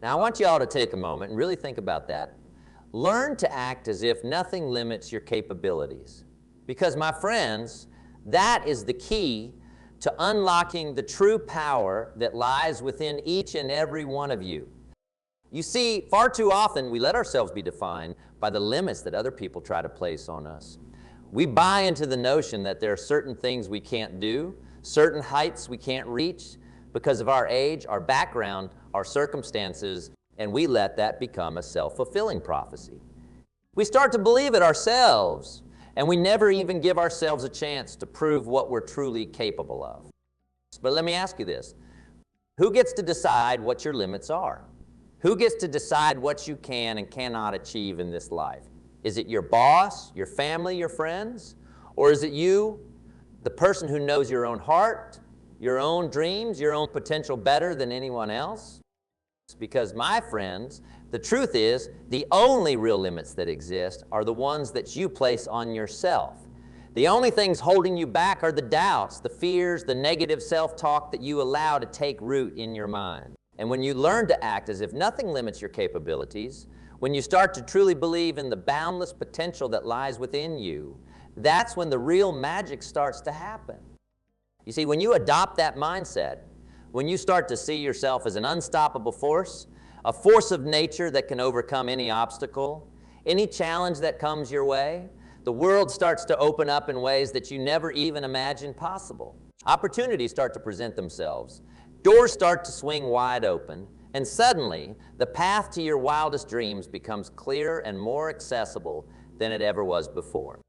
Now, I want you all to take a moment and really think about that. Learn to act as if nothing limits your capabilities. Because, my friends, that is the key to unlocking the true power that lies within each and every one of you. You see, far too often we let ourselves be defined by the limits that other people try to place on us. We buy into the notion that there are certain things we can't do, certain heights we can't reach because of our age, our background, our circumstances, and we let that become a self-fulfilling prophecy. We start to believe it ourselves, and we never even give ourselves a chance to prove what we're truly capable of. But let me ask you this. Who gets to decide what your limits are? Who gets to decide what you can and cannot achieve in this life? Is it your boss, your family, your friends? Or is it you, the person who knows your own heart, your own dreams, your own potential better than anyone else? Because, my friends, the truth is, the only real limits that exist are the ones that you place on yourself. The only things holding you back are the doubts, the fears, the negative self-talk that you allow to take root in your mind. And when you learn to act as if nothing limits your capabilities, when you start to truly believe in the boundless potential that lies within you, that's when the real magic starts to happen. You see, when you adopt that mindset, when you start to see yourself as an unstoppable force, a force of nature that can overcome any obstacle, any challenge that comes your way, the world starts to open up in ways that you never even imagined possible. Opportunities start to present themselves. Doors start to swing wide open, and suddenly the path to your wildest dreams becomes clearer and more accessible than it ever was before.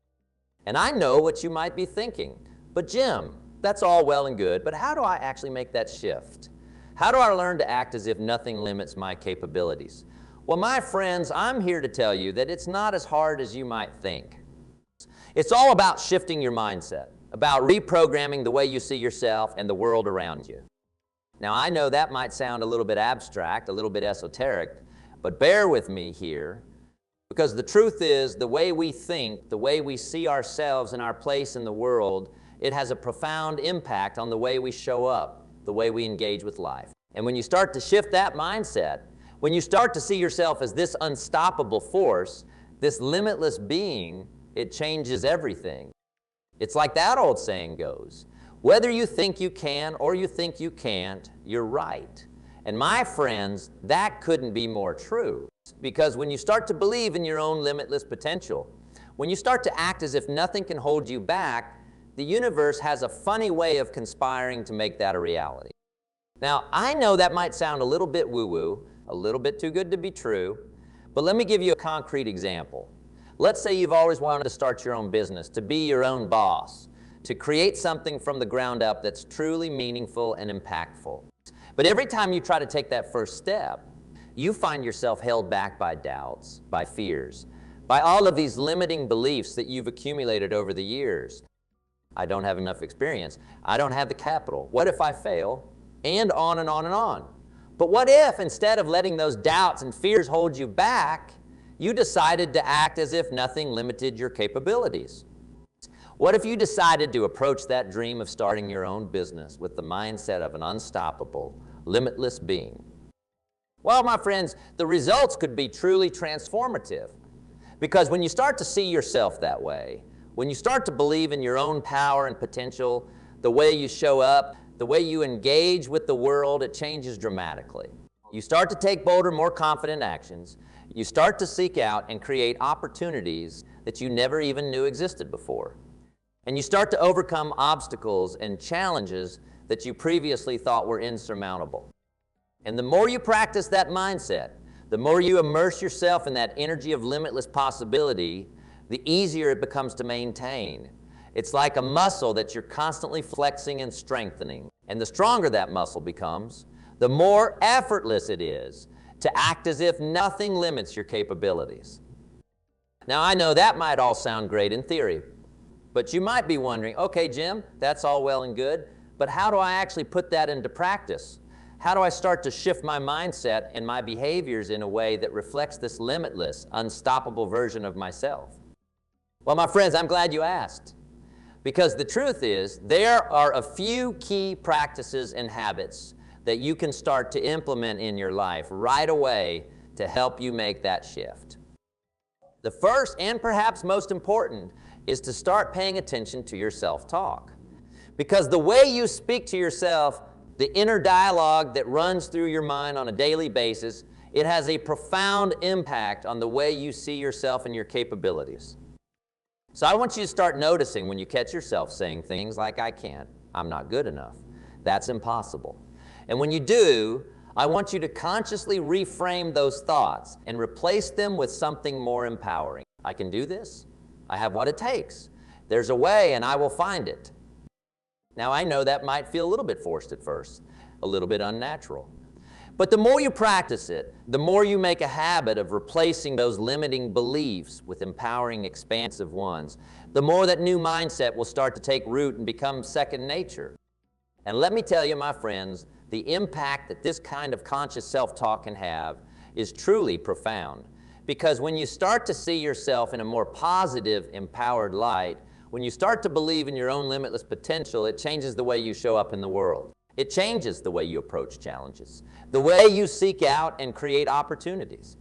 And I know what you might be thinking, but Jim, that's all well and good, but how do I actually make that shift? How do I learn to act as if nothing limits my capabilities? Well, my friends, I'm here to tell you that it's not as hard as you might think. It's all about shifting your mindset, about reprogramming the way you see yourself and the world around you. Now, I know that might sound a little bit abstract, a little bit esoteric, but bear with me here, because the truth is, the way we think, the way we see ourselves and our place in the world, it has a profound impact on the way we show up, the way we engage with life. And when you start to shift that mindset, when you start to see yourself as this unstoppable force, this limitless being, it changes everything. It's like that old saying goes, whether you think you can or you think you can't, you're right. And my friends, that couldn't be more true. Because when you start to believe in your own limitless potential, when you start to act as if nothing can hold you back, the universe has a funny way of conspiring to make that a reality. Now, I know that might sound a little bit woo-woo, a little bit too good to be true, but let me give you a concrete example. Let's say you've always wanted to start your own business, to be your own boss, to create something from the ground up that's truly meaningful and impactful. But every time you try to take that first step, you find yourself held back by doubts, by fears, by all of these limiting beliefs that you've accumulated over the years. I don't have enough experience. I don't have the capital. What if I fail? And on and on and on. But what if, instead of letting those doubts and fears hold you back, you decided to act as if nothing limited your capabilities? What if you decided to approach that dream of starting your own business with the mindset of an unstoppable, limitless being? Well, my friends, the results could be truly transformative. Because when you start to see yourself that way, when you start to believe in your own power and potential, the way you show up, the way you engage with the world, it changes dramatically. You start to take bolder, more confident actions. You start to seek out and create opportunities that you never even knew existed before. And you start to overcome obstacles and challenges that you previously thought were insurmountable. And the more you practice that mindset, the more you immerse yourself in that energy of limitless possibility, the easier it becomes to maintain. It's like a muscle that you're constantly flexing and strengthening. And the stronger that muscle becomes, the more effortless it is to act as if nothing limits your capabilities. Now, I know that might all sound great in theory, but you might be wondering, okay, Jim, that's all well and good, but how do I actually put that into practice? How do I start to shift my mindset and my behaviors in a way that reflects this limitless, unstoppable version of myself? Well, my friends, I'm glad you asked. Because the truth is, there are a few key practices and habits that you can start to implement in your life right away to help you make that shift. The first, and perhaps most important, is to start paying attention to your self-talk. Because the way you speak to yourself, the inner dialogue that runs through your mind on a daily basis, it has a profound impact on the way you see yourself and your capabilities. So I want you to start noticing when you catch yourself saying things like, "I can't," "I'm not good enough," "That's impossible." And when you do, I want you to consciously reframe those thoughts and replace them with something more empowering. "I can do this. I have what it takes. There's a way and I will find it." Now I know that might feel a little bit forced at first, a little bit unnatural. But the more you practice it, the more you make a habit of replacing those limiting beliefs with empowering, expansive ones, the more that new mindset will start to take root and become second nature. And let me tell you, my friends, the impact that this kind of conscious self-talk can have is truly profound. Because when you start to see yourself in a more positive, empowered light, when you start to believe in your own limitless potential, it changes the way you show up in the world. It changes the way you approach challenges, the way you seek out and create opportunities.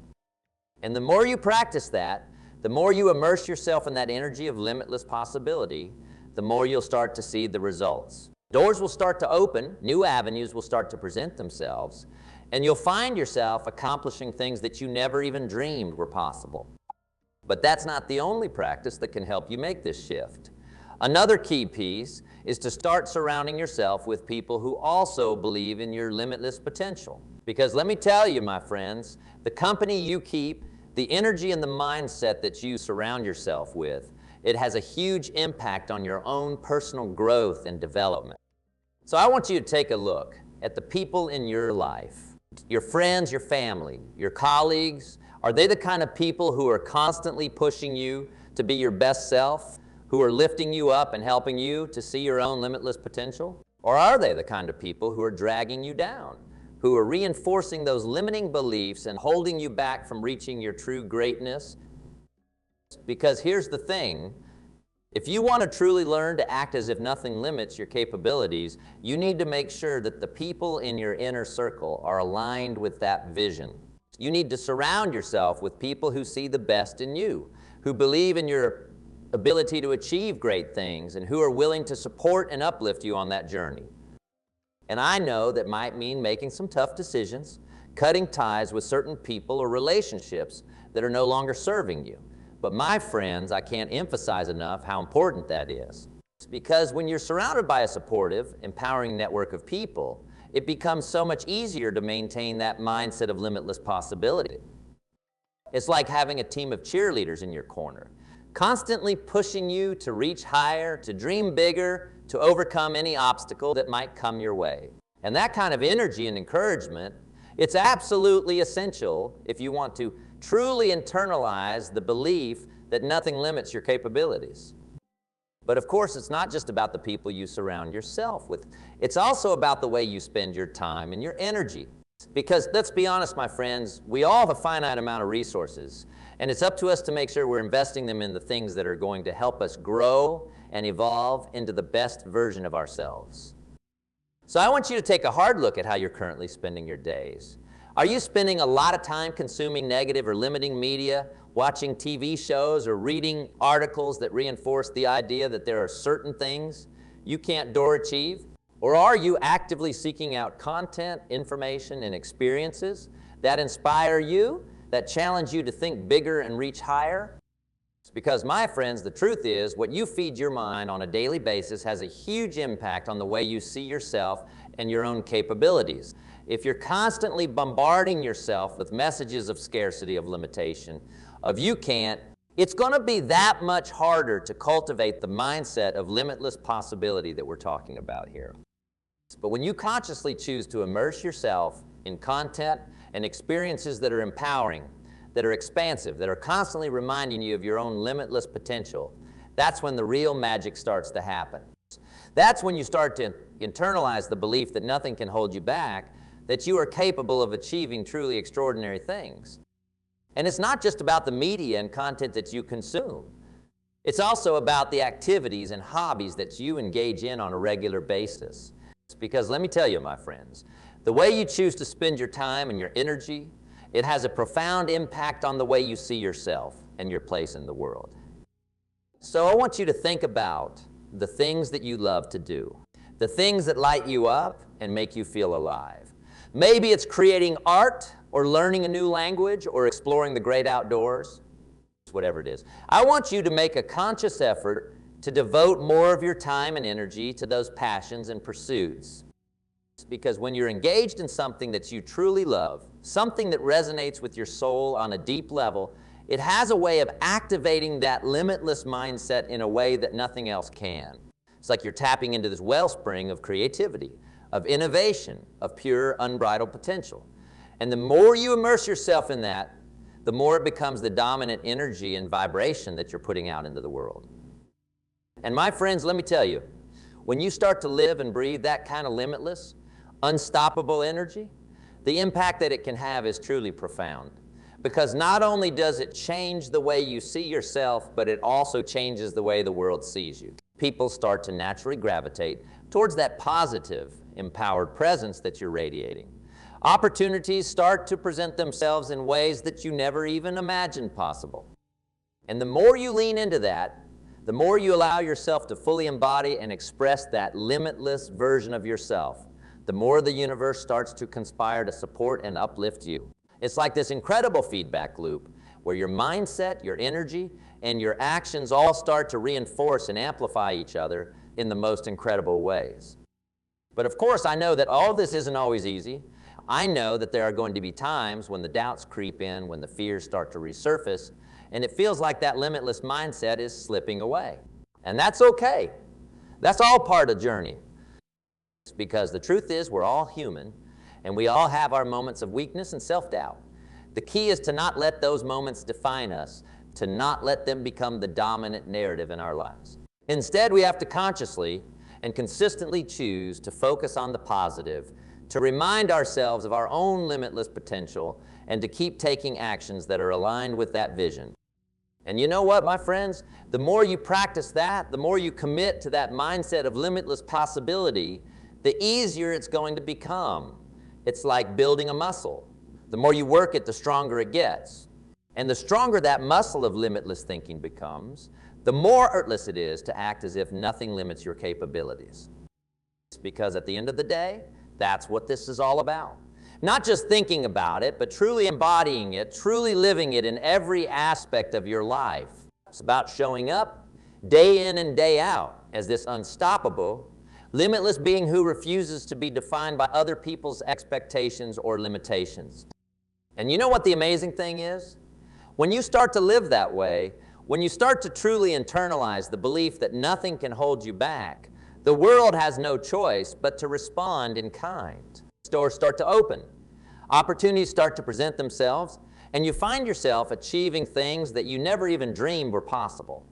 And the more you practice that, the more you immerse yourself in that energy of limitless possibility, the more you'll start to see the results. Doors will start to open, new avenues will start to present themselves, and you'll find yourself accomplishing things that you never even dreamed were possible. But that's not the only practice that can help you make this shift. Another key piece is to start surrounding yourself with people who also believe in your limitless potential. Because let me tell you, my friends, the company you keep, the energy and the mindset that you surround yourself with, it has a huge impact on your own personal growth and development. So I want you to take a look at the people in your life, your friends, your family, your colleagues. Are they the kind of people who are constantly pushing you to be your best self, who are lifting you up and helping you to see your own limitless potential? Or are they the kind of people who are dragging you down, who are reinforcing those limiting beliefs and holding you back from reaching your true greatness? Because here's the thing, if you want to truly learn to act as if nothing limits your capabilities, you need to make sure that the people in your inner circle are aligned with that vision. You need to surround yourself with people who see the best in you, who believe in your ability to achieve great things, and who are willing to support and uplift you on that journey. And I know that might mean making some tough decisions, cutting ties with certain people or relationships that are no longer serving you. But my friends, I can't emphasize enough how important that is. Because when you're surrounded by a supportive, empowering network of people, it becomes so much easier to maintain that mindset of limitless possibility. It's like having a team of cheerleaders in your corner, constantly pushing you to reach higher, to dream bigger, to overcome any obstacle that might come your way. And that kind of energy and encouragement, it's absolutely essential if you want to truly internalize the belief that nothing limits your capabilities. But of course, it's not just about the people you surround yourself with. It's also about the way you spend your time and your energy. Because let's be honest, my friends, we all have a finite amount of resources, and it's up to us to make sure we're investing them in the things that are going to help us grow and evolve into the best version of ourselves. So I want you to take a hard look at how you're currently spending your days. Are you spending a lot of time consuming negative or limiting media, watching TV shows, or reading articles that reinforce the idea that there are certain things you can't do or achieve? Or are you actively seeking out content, information, and experiences that inspire you, that challenge you to think bigger and reach higher? Because, my friends, the truth is, what you feed your mind on a daily basis has a huge impact on the way you see yourself and your own capabilities. If you're constantly bombarding yourself with messages of scarcity, of limitation, of you can't, it's going to be that much harder to cultivate the mindset of limitless possibility that we're talking about here. But when you consciously choose to immerse yourself in content and experiences that are empowering, that are expansive, that are constantly reminding you of your own limitless potential, that's when the real magic starts to happen. That's when you start to internalize the belief that nothing can hold you back, that you are capable of achieving truly extraordinary things. And it's not just about the media and content that you consume. It's also about the activities and hobbies that you engage in on a regular basis. Because let me tell you, my friends, The way you choose to spend your time and your energy, it has a profound impact on the way you see yourself and your place in the world. So I want you to think about the things that you love to do, the things that light you up and make you feel alive. Maybe it's creating art or learning a new language or exploring the great outdoors, whatever it is. I want you to make a conscious effort to devote more of your time and energy to those passions and pursuits. Because when you're engaged in something that you truly love, something that resonates with your soul on a deep level, it has a way of activating that limitless mindset in a way that nothing else can. It's like you're tapping into this wellspring of creativity, of innovation, of pure, unbridled potential. And the more you immerse yourself in that, the more it becomes the dominant energy and vibration that you're putting out into the world. And my friends, let me tell you, when you start to live and breathe that kind of limitless, unstoppable energy, the impact that it can have is truly profound. Because not only does it change the way you see yourself, but it also changes the way the world sees you. People start to naturally gravitate towards that positive, empowered presence that you're radiating. Opportunities start to present themselves in ways that you never even imagined possible. And the more you lean into that, the more you allow yourself to fully embody and express that limitless version of yourself, the more the universe starts to conspire to support and uplift you. It's like this incredible feedback loop where your mindset, your energy, and your actions all start to reinforce and amplify each other in the most incredible ways. But of course, I know that all this isn't always easy. I know that there are going to be times when the doubts creep in, when the fears start to resurface, and it feels like that limitless mindset is slipping away. And that's okay. That's all part of the journey. Because the truth is, we're all human, and we all have our moments of weakness and self-doubt. The key is to not let those moments define us, to not let them become the dominant narrative in our lives. Instead, we have to consciously and consistently choose to focus on the positive, to remind ourselves of our own limitless potential, and to keep taking actions that are aligned with that vision. And you know what, my friends? The more you practice that, the more you commit to that mindset of limitless possibility, the easier it's going to become. It's like building a muscle. The more you work it, the stronger it gets. And the stronger that muscle of limitless thinking becomes, the more effortless it is to act as if nothing limits your capabilities. Because at the end of the day, that's what this is all about. Not just thinking about it, but truly embodying it, truly living it in every aspect of your life. It's about showing up day in and day out as this unstoppable, limitless being who refuses to be defined by other people's expectations or limitations. And you know what the amazing thing is? When you start to live that way, when you start to truly internalize the belief that nothing can hold you back, the world has no choice but to respond in kind. Doors start to open. Opportunities start to present themselves, and you find yourself achieving things that you never even dreamed were possible.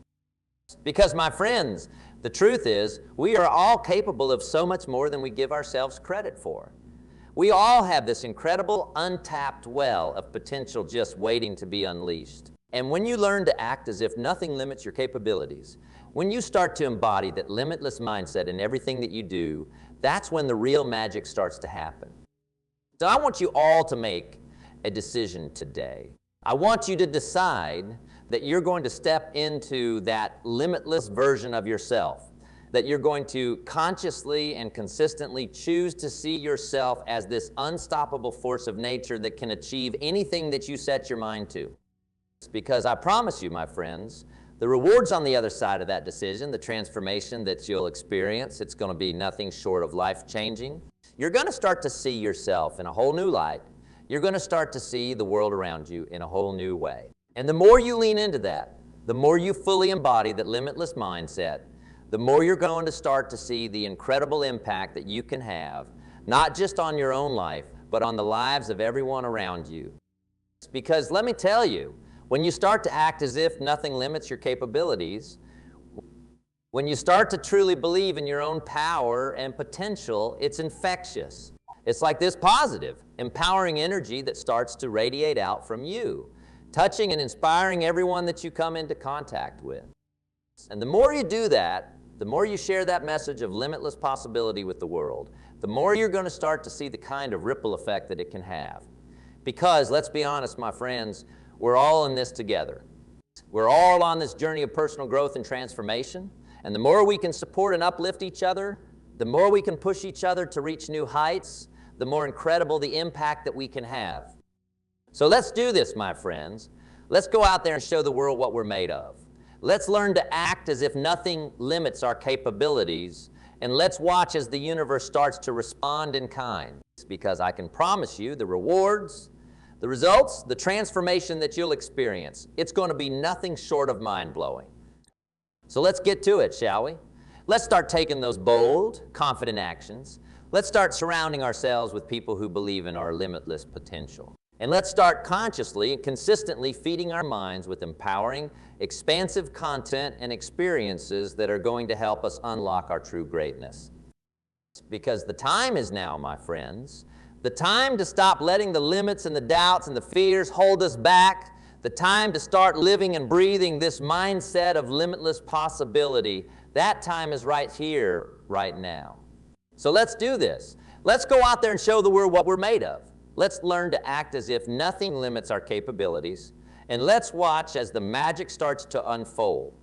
Because, my friends, the truth is, we are all capable of so much more than we give ourselves credit for. We all have this incredible, untapped well of potential just waiting to be unleashed. And when you learn to act as if nothing limits your capabilities, when you start to embody that limitless mindset in everything that you do, that's when the real magic starts to happen. So I want you all to make a decision today. I want you to decide that you're going to step into that limitless version of yourself, that you're going to consciously and consistently choose to see yourself as this unstoppable force of nature that can achieve anything that you set your mind to. Because I promise you, my friends, the rewards on the other side of that decision, the transformation that you'll experience, it's going to be nothing short of life-changing. You're going to start to see yourself in a whole new light. You're going to start to see the world around you in a whole new way. And the more you lean into that, the more you fully embody that limitless mindset, the more you're going to start to see the incredible impact that you can have, not just on your own life, but on the lives of everyone around you. Because let me tell you, when you start to act as if nothing limits your capabilities, when you start to truly believe in your own power and potential, it's infectious. It's like this positive, empowering energy that starts to radiate out from you, touching and inspiring everyone that you come into contact with. And the more you do that, the more you share that message of limitless possibility with the world, the more you're going to start to see the kind of ripple effect that it can have. Because, let's be honest, my friends, we're all in this together. We're all on this journey of personal growth and transformation, and the more we can support and uplift each other, the more we can push each other to reach new heights, the more incredible the impact that we can have. So let's do this, my friends. Let's go out there and show the world what we're made of. Let's learn to act as if nothing limits our capabilities, and let's watch as the universe starts to respond in kind. Because I can promise you the rewards, the results, the transformation that you'll experience, it's going to be nothing short of mind-blowing. So let's get to it, shall we? Let's start taking those bold, confident actions. Let's start surrounding ourselves with people who believe in our limitless potential. And let's start consciously and consistently feeding our minds with empowering, expansive content and experiences that are going to help us unlock our true greatness. Because the time is now, my friends, the time to stop letting the limits and the doubts and the fears hold us back, the time to start living and breathing this mindset of limitless possibility. That time is right here, right now. So let's do this. Let's go out there and show the world what we're made of. Let's learn to act as if nothing limits our capabilities, and let's watch as the magic starts to unfold.